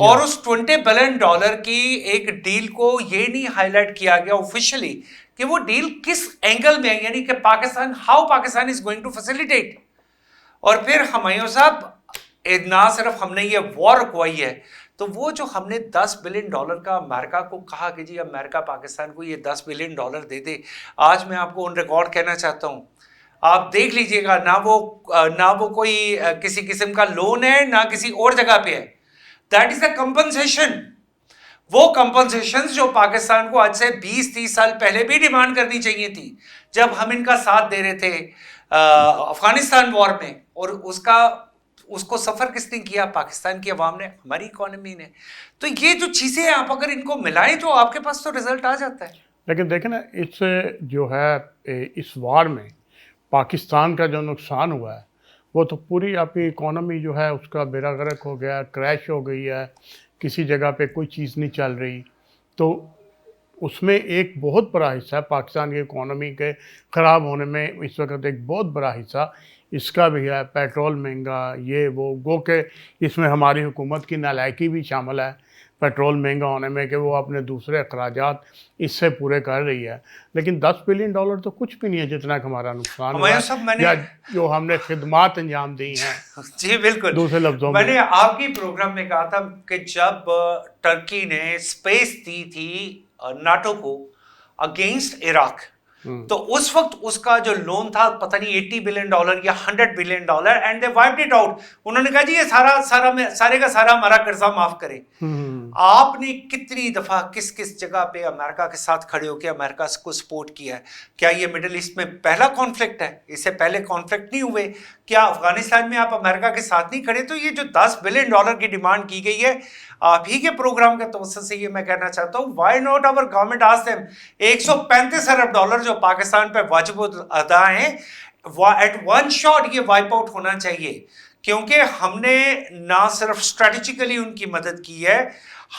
اور اس $20 بلین کی ایک ڈیل کو یہ نہیں ہائی لائٹ کیا گیا آفیشلی کہ وہ ڈیل کس اینگل میں ہے، یعنی کہ Pakistan how Pakistan is going to facilitate. اور پھر ہمایوں صاحب نہ صرف ہم نے یہ وار رکوائی ہے، تو وہ جو ہم نے $10 بلین کا امریکہ کو کہا کہ جی امریکہ پاکستان کو یہ $10 بلین دے دے، آج میں آپ کو ان ریکارڈ کہنا چاہتا ہوں، آپ دیکھ لیجئے گا، نہ وہ کوئی کسی قسم کا لون ہے، نہ کسی اور جگہ پہ ہے. That is a compensation. وہ کمپنسیشن جو پاکستان کو آج سے 20-30 سال پہلے بھی ڈیمانڈ کرنی چاہیے تھی جب ہم ان کا ساتھ دے رہے تھے افغانستان وار میں، اور اس کو سفر کس نے کیا؟ پاکستان کی عوام نے، ہماری اکانومی نے. تو یہ جو چیزیں ہیں آپ اگر ان کو ملائیں تو آپ کے پاس تو رزلٹ آ جاتا ہے. لیکن دیکھیں نا، اس سے جو ہے اس وار میں پاکستان کا جو نقصان ہوا ہے وہ تو پوری آپ کی اکانومی جو ہے اس کا بیڑا غرق ہو گیا، کریش ہو گئی ہے، کسی جگہ پہ کوئی چیز نہیں چل رہی. تو اس میں ایک بہت بڑا حصہ ہے پاکستان کی اکانومی کے خراب ہونے میں، اس وقت ایک بہت بڑا حصہ اس کا بھی ہے. پیٹرول مہنگا، یہ وہ، گو کہ اس میں ہماری حکومت کی نالائکی بھی شامل ہے پیٹرول مہنگا ہونے میں، کہ وہ اپنے دوسرے اخراجات اس سے پورے کر رہی ہے. لیکن $10 بلین تو کچھ بھی نہیں ہے جتنا کہ ہمارا نقصان ہوا ہے یا جو ہم نے خدمات انجام دی ہیں. جی بالکل. دوسرے لفظوں میں نے آپ کی پروگرام میں کہا تھا کہ جب ٹرکی نے اسپیس دی تھی ناٹو کو اگینسٹ عراق، تو اس وقت اس کا جو لون تھا پتہ نہیں $80 بلین یا $100 billion, and they wiped it out. انہوں نے کہا جی یہ سارے کا سارا ہمارا قرضہ معاف کرے. آپ نے کتنی دفعہ کس جگہ پہ امریکہ کے ساتھ کھڑے ہو کے امریکہ کو سپورٹ کیا ہے؟ کیا یہ مڈل ایسٹ میں پہلا کانفلکٹ ہے؟ اس سے پہلے کانفلکٹ نہیں ہوئے؟ کیا افغانستان میں آپ امریکہ کے ساتھ نہیں کھڑے؟ تو یہ جو $10 بلین کی ڈیمانڈ کی گئی ہے، آپ ہی کے پروگرام کے توسط سے یہ میں کہنا چاہتا ہوں، why not our government ask them $135 ارب جو پاکستان پہ واجب ادا ہیں، ایٹ ون شاٹ یہ وائپ آؤٹ ہونا چاہیے. کیونکہ ہم نے نہ صرف اسٹریٹجیکلی ان کی مدد کی ہے،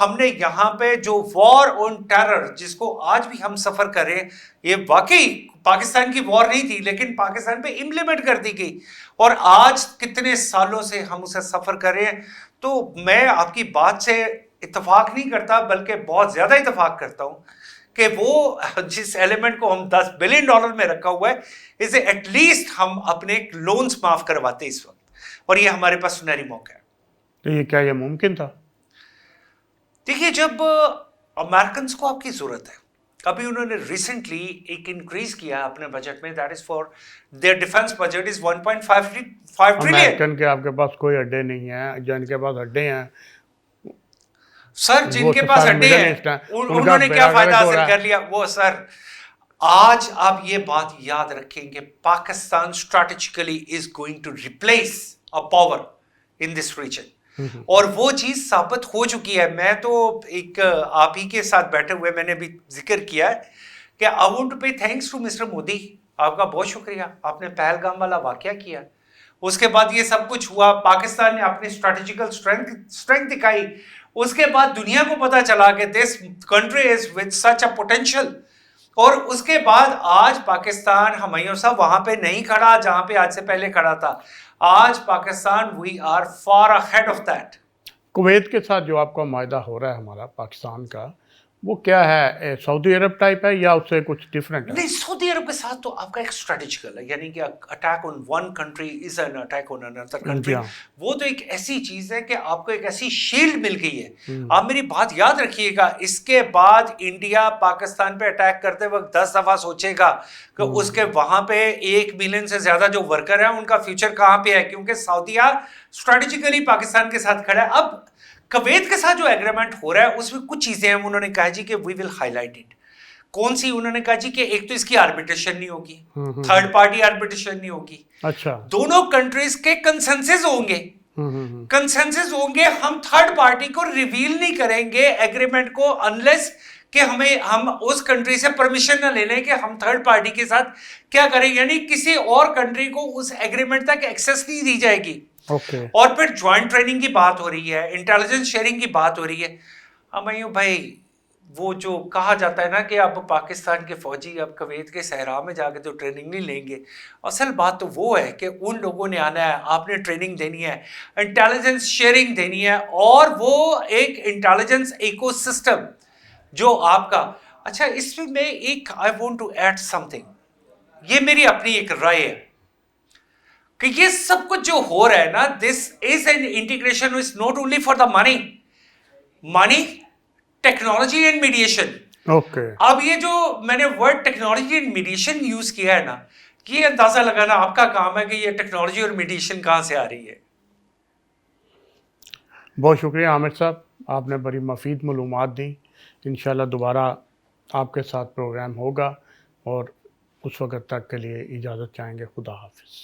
ہم نے یہاں پہ جو وار آن ٹیرر جس کو آج بھی ہم سفر کر رہے ہیں، یہ واقعی پاکستان کی وار نہیں تھی لیکن پاکستان پہ امپلیمنٹ کر دی گئی، اور آج کتنے سالوں سے ہم اسے سفر کر رہے ہیں. تو میں آپ کی بات سے اتفاق نہیں کرتا بلکہ بہت زیادہ اتفاق کرتا ہوں کہ وہ جس ایلیمنٹ کو ہم $10 بلین میں رکھا ہوا ہے، اسے ایٹ لیسٹ ہم اپنے لونز معاف کرواتے اس وقت، اور یہ ہمارے پاس سنہری موقع ہے. تو یہ کیا یہ ممکن تھا؟ دیکھیے، جب امریکنز کو آپ کی ضرورت ہے، ابھی انہوں نے ریسنٹلی ایک انکریز کیا اپنے بجٹ میں، that is for their defence budget is 1.5 trillion. American کے آپ کے پاس کوئی اڈے نہیں ہیں، جن کے پاس اڈے ہیں سر، جن کے پاس اڈے ہیں انہوں نے کیا فائدہ حاصل کر لیا؟ وہ سر، آج آپ یہ بات یاد رکھیں کہ Pakistan strategically is going to replace a power in this region, اور وہ چیز ثابت ہو چکی ہے. میں تو ایک آپ ہی کے ساتھ بیٹھے ہوئے میں نے بھی ذکر کیا ہے کہ I want to pay thanks to mister Modi. آپ کا بہت شکریہ، آپ نے پہلگام والا واقعہ کیا، اس کے بعد یہ سب کچھ ہوا، پاکستان نے اپنی اسٹریٹجیکل اسٹرینتھ دکھائی، اس کے بعد دنیا کو پتا چلا کہ this country is with such a potential, اور اس کے بعد آج پاکستان ہمایوں صاحب وہاں پہ نہیں کھڑا جہاں پہ آج سے پہلے کھڑا تھا. آج Pakistan we are far ahead of that. Kuwait کے ساتھ جو آپ کا معاہدہ ہو رہا ہے ہمارا پاکستان کا، وہ کیا ہے؟ سعودی عرب ٹائپ ہے یا اس سے کچھ ڈفرینٹ ہے؟ نہیں، سعودی عرب کے ساتھ تو آپ کا ایک اسٹریٹجیکل ہے، یعنی کہ attack on one country is an attack on another country. وہ تو ایک ایسی چیز ہے کہ آپ کو ایک ایسی شیلڈ مل گئی ہے. آپ میری بات یاد رکھیے گا، اس کے بعد انڈیا پاکستان پہ اٹیک کرتے وقت 10 دفعہ سوچے گا کہ اس کے وہاں پہ 1 ملین سے زیادہ جو ورکر ہیں ان کا فیوچر کہاں پہ ہے، کیونکہ سعودیہ اسٹریٹجیکلی پاکستان کے ساتھ کھڑا ہے. اب کویت کے ساتھ جو ایگریمنٹ ہو رہا ہے اس میں کچھ چیزیں ہیں، انہوں نے کہا جی کہ وی ول ہائی لائٹ اٹ. کون سی؟ انہوں نے کہا جی کہ ایک تو اس کی آربیٹریشن نہیں ہوگی، تھرڈ پارٹی آربیٹریشن نہیں ہوگی. اچھا، دونوں کنٹریز کے کنسنسس ہوں گے، ہم تھرڈ پارٹی کو ریویل نہیں کریں گے ایگریمنٹ کو انلیس کہ ہم اس کنٹری سے پرمیشن نہ لے لیں کہ ہم تھرڈ پارٹی کے ساتھ کیا کریں، یعنی کسی اور کنٹری کو اس ایگریمنٹ تک ایکسیس نہیں دی جائے گی. اور پھر جوائنٹ ٹریننگ کی بات ہو رہی ہے، انٹیلیجنس شیئرنگ کی بات ہو رہی ہے. ہمایوں بھائی، وہ جو کہا جاتا ہے نا کہ اب پاکستان کے فوجی اب کویت کے صحرا میں جا کے تو ٹریننگ نہیں لیں گے، اصل بات تو وہ ہے کہ ان لوگوں نے آنا ہے، آپ نے ٹریننگ دینی ہے، انٹیلیجنس شیئرنگ دینی ہے، اور وہ ایک انٹیلیجنس ایکو سسٹم جو آپ کا، اچھا اس میں ایک I want to add something, یہ میری اپنی ایک رائے ہے کہ یہ سب کچھ جو ہو رہا ہے نا، this is an integration is not only for the money technology and mediation. Okay. اب یہ جو میں نے word technology and mediation use کیا ہے نا، یہ اندازہ لگانا آپ کا کام ہے کہ یہ ٹیکنالوجی اور میڈیشن کہاں سے آ رہی ہے. بہت شکریہ عامر صاحب، آپ نے بڑی مفید معلومات دیں. انشاءاللہ دوبارہ آپ کے ساتھ پروگرام ہوگا، اور اس وقت تک کے لیے اجازت چاہیں گے. خدا حافظ.